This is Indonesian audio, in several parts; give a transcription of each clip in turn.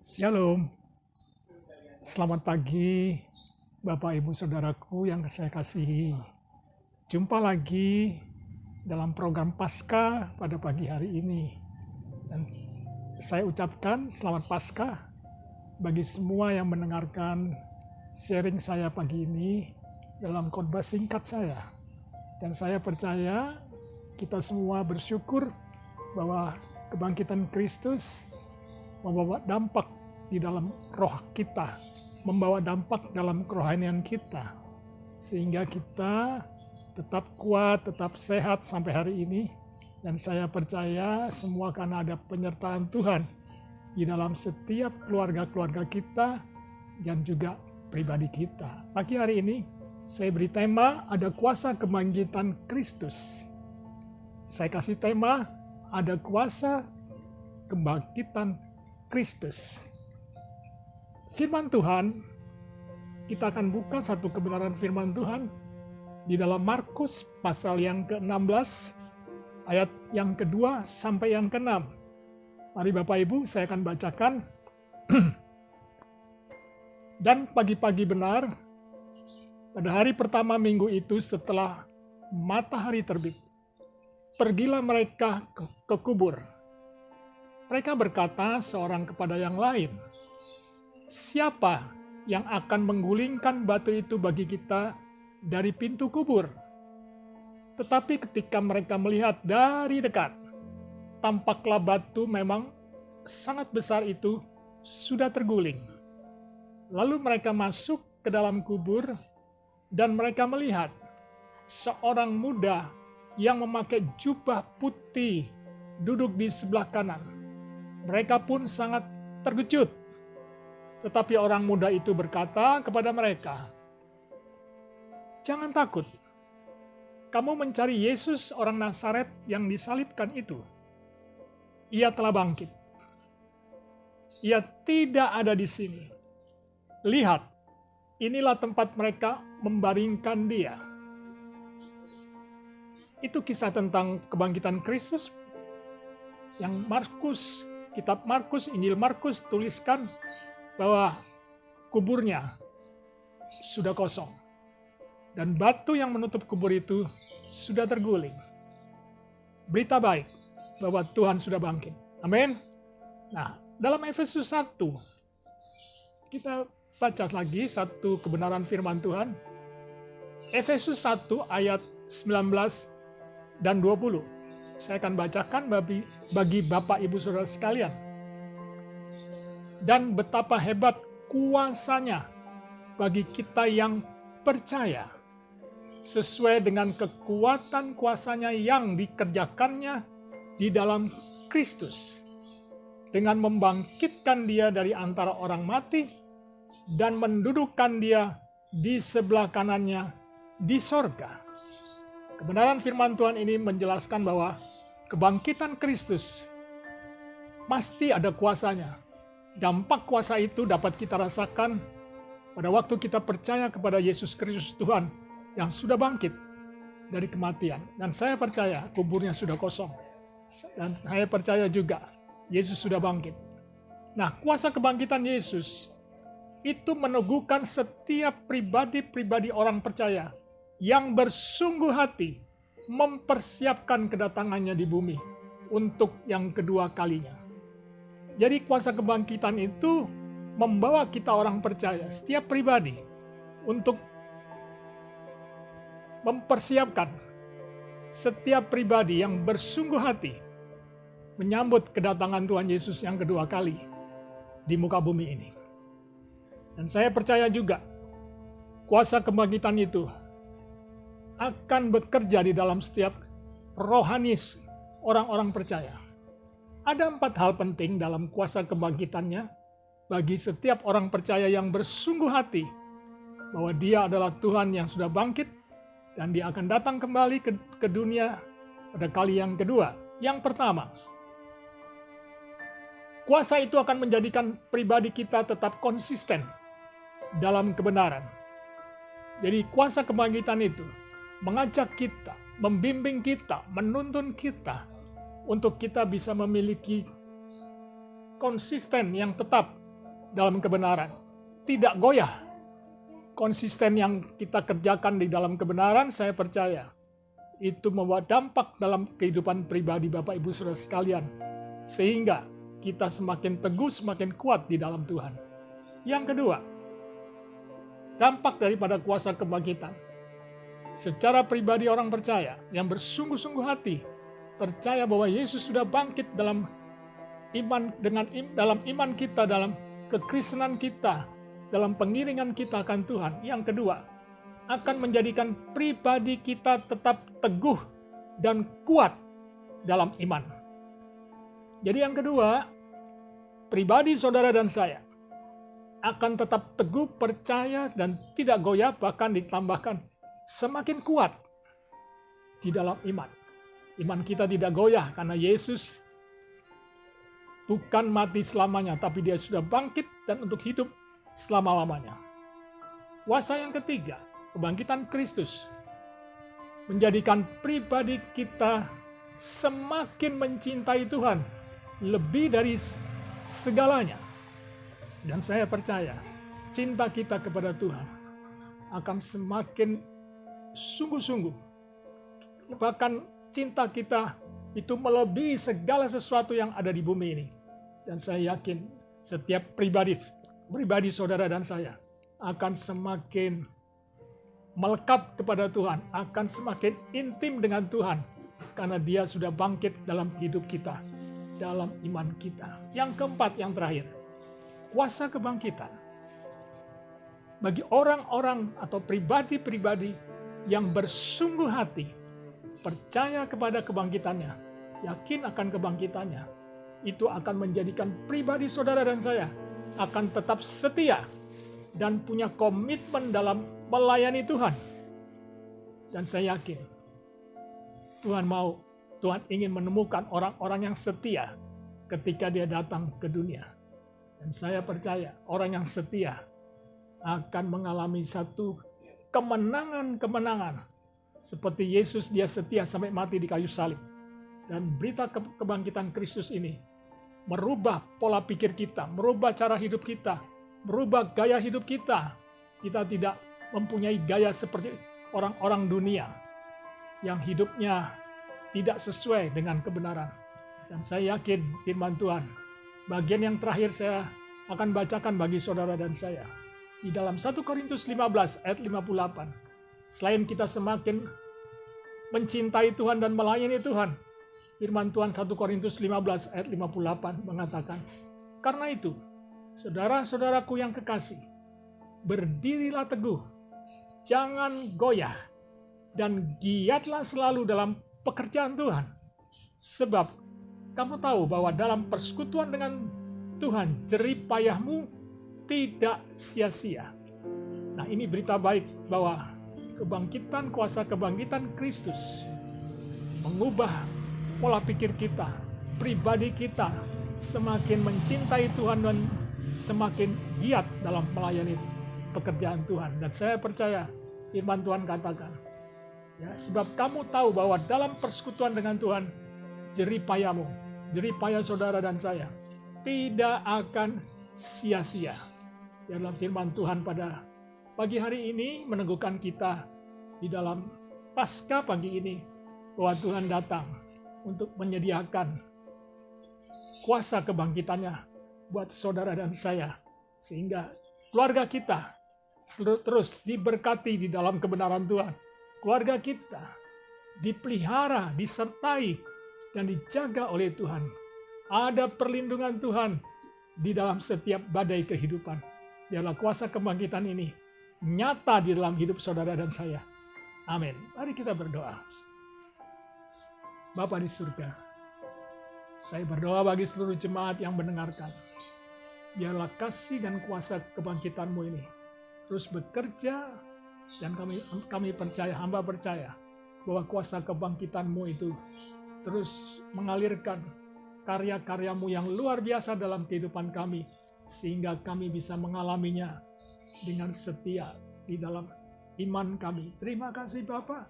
Shalom, selamat pagi Bapak Ibu Saudaraku yang saya kasihi. Jumpa lagi dalam program Paskah pada pagi hari ini. Dan saya ucapkan selamat Paskah bagi semua yang mendengarkan sharing saya pagi ini dalam khotbah singkat saya. Dan saya percaya kita semua bersyukur bahwa kebangkitan Kristus membawa dampak di dalam roh kita, membawa dampak dalam kerohanian kita, sehingga kita tetap kuat, tetap sehat sampai hari ini. Dan saya percaya semua karena ada penyertaan Tuhan di dalam setiap keluarga-keluarga kita dan juga pribadi kita. Pagi hari ini saya beri tema ada kuasa kebangkitan Kristus. Saya kasih tema ada kuasa kebangkitan Kristus. Firman Tuhan, kita akan buka satu kebenaran firman Tuhan di dalam Markus pasal yang ke-16, ayat yang kedua sampai yang ke-6. Mari Bapak Ibu, saya akan bacakan. Dan pagi-pagi benar, pada hari pertama minggu itu setelah matahari terbit, pergilah mereka ke kubur. Mereka berkata seorang kepada yang lain, "Siapa yang akan menggulingkan batu itu bagi kita dari pintu kubur?" Tetapi ketika mereka melihat dari dekat, tampaklah batu memang sangat besar itu sudah terguling. Lalu mereka masuk ke dalam kubur dan mereka melihat seorang muda yang memakai jubah putih duduk di sebelah kanan. Mereka pun sangat terkejut. Tetapi orang muda itu berkata kepada mereka, "Jangan takut. Kamu mencari Yesus orang Nazaret yang disalibkan itu. Ia telah bangkit. Ia tidak ada di sini. Lihat, inilah tempat mereka membaringkan dia." Itu kisah tentang kebangkitan Kristus yang kitab Markus, Injil Markus tuliskan bahwa kuburnya sudah kosong dan batu yang menutup kubur itu sudah terguling. Berita baik bahwa Tuhan sudah bangkit. Amin. Nah, dalam Efesus 1 kita baca lagi satu kebenaran firman Tuhan. Efesus 1 ayat 19 dan 20. Saya akan bacakan bagi Bapak Ibu Saudara sekalian. Dan betapa hebat kuasanya bagi kita yang percaya, sesuai dengan kekuatan kuasanya yang dikerjakannya di dalam Kristus, dengan membangkitkan dia dari antara orang mati dan mendudukkan dia di sebelah kanannya di sorga. Kebenaran firman Tuhan ini menjelaskan bahwa kebangkitan Kristus pasti ada kuasanya. Dampak kuasa itu dapat kita rasakan pada waktu kita percaya kepada Yesus Kristus Tuhan yang sudah bangkit dari kematian. Dan saya percaya kuburnya sudah kosong. Dan saya percaya juga Yesus sudah bangkit. Nah, kuasa kebangkitan Yesus itu meneguhkan setiap pribadi-pribadi orang percaya yang bersungguh hati mempersiapkan kedatangannya di bumi untuk yang kedua kalinya. Jadi kuasa kebangkitan itu membawa kita orang percaya, setiap pribadi, untuk mempersiapkan setiap pribadi yang bersungguh hati menyambut kedatangan Tuhan Yesus yang kedua kali di muka bumi ini. Dan saya percaya juga kuasa kebangkitan itu akan bekerja di dalam setiap rohani orang-orang percaya. Ada 4 hal penting dalam kuasa kebangkitannya bagi setiap orang percaya yang bersungguh hati bahwa dia adalah Tuhan yang sudah bangkit dan dia akan datang kembali ke dunia pada kali yang kedua. Yang pertama, kuasa itu akan menjadikan pribadi kita tetap konsisten dalam kebenaran. Jadi kuasa kebangkitan itu mengajak kita, membimbing kita, menuntun kita untuk kita bisa memiliki konsisten yang tetap dalam kebenaran, tidak goyah. Konsisten yang kita kerjakan di dalam kebenaran, saya percaya itu membawa dampak dalam kehidupan pribadi Bapak Ibu Saudara sekalian, sehingga kita semakin teguh, semakin kuat di dalam Tuhan. Yang kedua, dampak daripada kuasa kebangkitan. Secara pribadi orang percaya yang bersungguh-sungguh hati percaya bahwa Yesus sudah bangkit dalam iman kita, dalam kekristenan kita, dalam pengiringan kita akan Tuhan. Yang kedua, akan menjadikan pribadi kita tetap teguh dan kuat dalam iman. Jadi yang kedua, pribadi saudara dan saya akan tetap teguh, percaya, dan tidak goyah, bahkan ditambahkan semakin kuat di dalam iman. Iman kita tidak goyah karena Yesus bukan mati selamanya, tapi dia sudah bangkit dan untuk hidup selama-lamanya. Kuasa yang ketiga, kebangkitan Kristus, menjadikan pribadi kita semakin mencintai Tuhan lebih dari segalanya. Dan saya percaya cinta kita kepada Tuhan akan semakin sungguh-sungguh. Bahkan cinta kita itu melebihi segala sesuatu yang ada di bumi ini. Dan saya yakin setiap pribadi saudara dan saya akan semakin melekat kepada Tuhan, akan semakin intim dengan Tuhan, karena dia sudah bangkit dalam hidup kita, dalam iman kita. Yang keempat, yang terakhir, kuasa kebangkitan. Bagi orang-orang atau pribadi-pribadi yang bersungguh hati, percaya kepada kebangkitannya, yakin akan kebangkitannya, itu akan menjadikan pribadi saudara dan saya akan tetap setia dan punya komitmen dalam melayani Tuhan. Dan saya yakin Tuhan ingin menemukan orang-orang yang setia ketika dia datang ke dunia. Dan saya percaya orang yang setia akan mengalami satu kemenangan-kemenangan. Seperti Yesus, dia setia sampai mati di kayu salib. Dan berita kebangkitan Kristus ini merubah pola pikir kita, merubah cara hidup kita, merubah gaya hidup kita. Kita tidak mempunyai gaya seperti orang-orang dunia yang hidupnya tidak sesuai dengan kebenaran. Dan saya yakin firman Tuhan, bagian yang terakhir saya akan bacakan bagi saudara dan saya. Di dalam 1 Korintus 15 ayat 58. Selain kita semakin mencintai Tuhan dan melayani Tuhan, firman Tuhan 1 Korintus 15 ayat 58 mengatakan, karena itu, saudara-saudaraku yang kekasih, berdirilah teguh, jangan goyah, dan giatlah selalu dalam pekerjaan Tuhan. Sebab kamu tahu bahwa dalam persekutuan dengan Tuhan, jerih payahmu tidak sia-sia. Nah, ini berita baik bahwa kuasa kebangkitan Kristus mengubah pola pikir kita, pribadi kita semakin mencintai Tuhan dan semakin giat dalam melayani pekerjaan Tuhan. Dan saya percaya firman Tuhan katakan, ya, sebab kamu tahu bahwa dalam persekutuan dengan Tuhan, jerih payah saudara dan saya tidak akan sia-sia. Dalam firman Tuhan pada pagi hari ini meneguhkan kita di dalam Paskah pagi ini bahwa Tuhan datang untuk menyediakan kuasa kebangkitannya buat saudara dan saya, sehingga keluarga kita terus diberkati di dalam kebenaran Tuhan. Keluarga kita dipelihara, disertai, dan dijaga oleh Tuhan. Ada perlindungan Tuhan di dalam setiap badai kehidupan. Biarlah kuasa kebangkitan ini nyata di dalam hidup saudara dan saya. Amin. Mari kita berdoa. Bapa di surga, saya berdoa bagi seluruh jemaat yang mendengarkan. Biarlah kasih dan kuasa kebangkitan-Mu ini terus bekerja, dan kami percaya, hamba percaya, bahwa kuasa kebangkitan-Mu itu terus mengalirkan karya-karya-Mu yang luar biasa dalam kehidupan kami, sehingga kami bisa mengalaminya dengan setia di dalam iman kami. Terima kasih Bapa.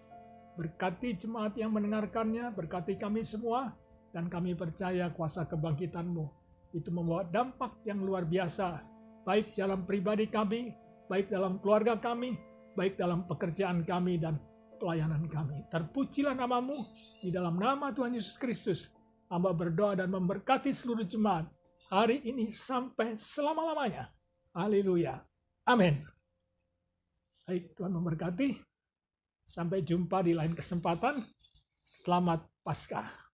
Berkati jemaat yang mendengarkannya, berkati kami semua, dan kami percaya kuasa kebangkitan-Mu itu membawa dampak yang luar biasa baik dalam pribadi kami, baik dalam keluarga kami, baik dalam pekerjaan kami dan pelayanan kami. Terpujilah namamu di dalam nama Tuhan Yesus Kristus. Hamba berdoa dan memberkati seluruh jemaat hari ini sampai selama-lamanya. Haleluya. Amin. Baik, Tuhan memberkati. Sampai jumpa di lain kesempatan. Selamat Paskah.